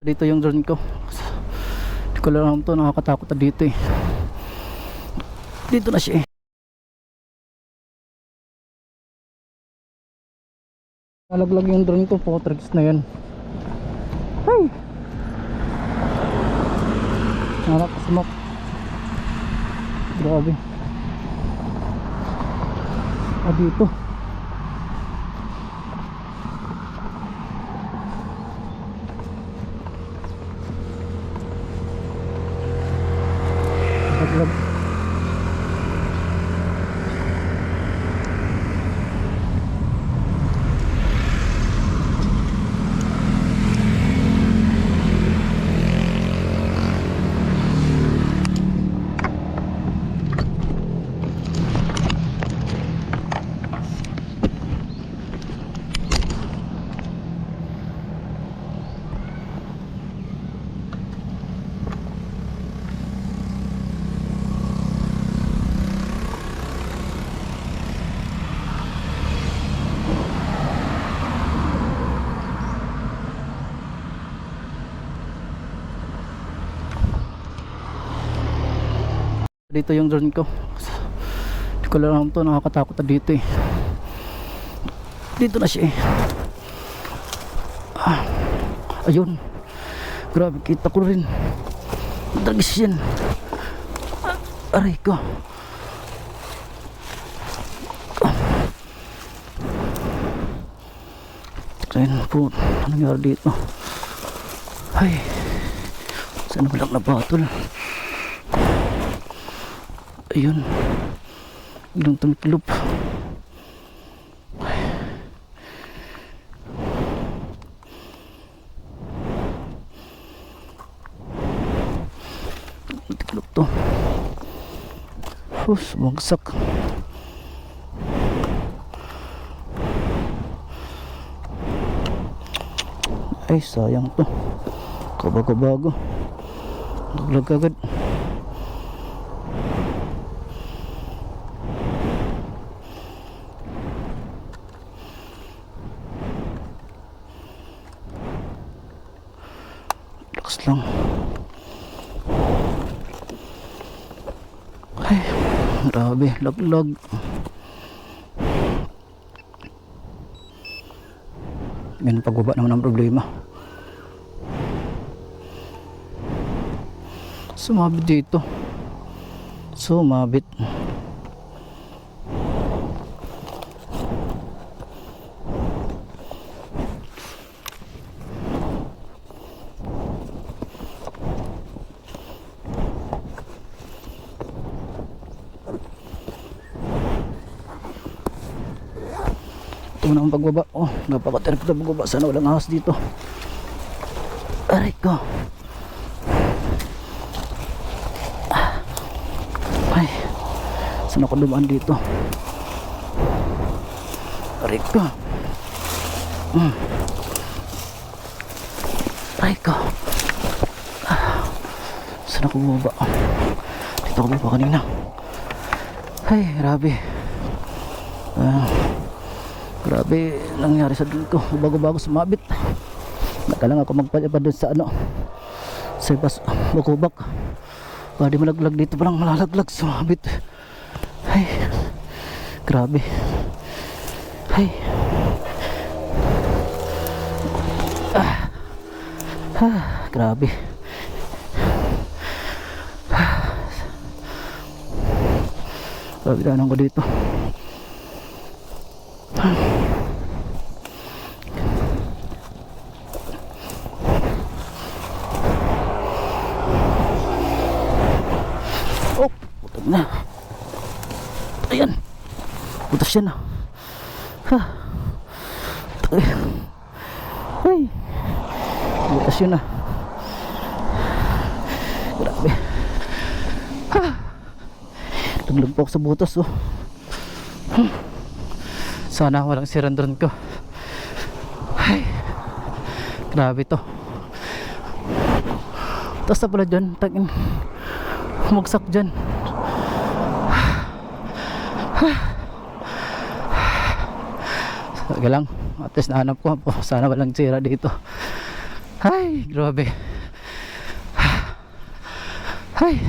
Dito yung drone ko. Hindi ko lang to, nakakatakot na dito eh. Dito na siya eh. Nalaglag yung drone ko, Potrex na yan. Ay! Nakakasmok. Grabe. Dito. Nalaglag. Dito yung drone ko. Hindi ko lang to, nakakatakot na dito eh. Dito na siya eh. Ayun. Grabe, kita ko rin. Dragis yan. Aray ko. Ayun po, ano nangyari dito? Ay, saan walang nabatol? Ayun, biglang tumiklop. Tumiklop to. Bumagsak. Ay, sayang to. Kabago-bago. Naglag agad. Lakas lang. Ay, grabe, laglag. Ganun pagbaba naman ang problema. Sumabit dito. Sumabit. Ito na ang pagbaba. Oh, napakaterap na pagbaba. Sana walang ahas dito. Aray ko. Ay, saan ako dumaan dito? Aray ko. Aray ko. Saan ako bumaba? Dito ako bumaba kanina. Ay, grabe. Grabe nangyari sa dun ko. Bago-bago sumabit. Nakalang ako magpalipad dun sa ano, sa bakubak. Di malaglag dito, parang malalaglag, sumabit. Ay, grabe. Ay, grabe. Grabe danan ko dito. Oh, putang na. Ayan. Putas yan na. Ay. Putas yun na. Grabe. Laglag po ako sa butas oh. Sana walang sirandron ko. Ay, grabe to. Tapos na pala dyan, tagin, humagsak dyan. Sige lang, at least nahanap ko po. Sana walang sira dito. Ay, grabe. Ay.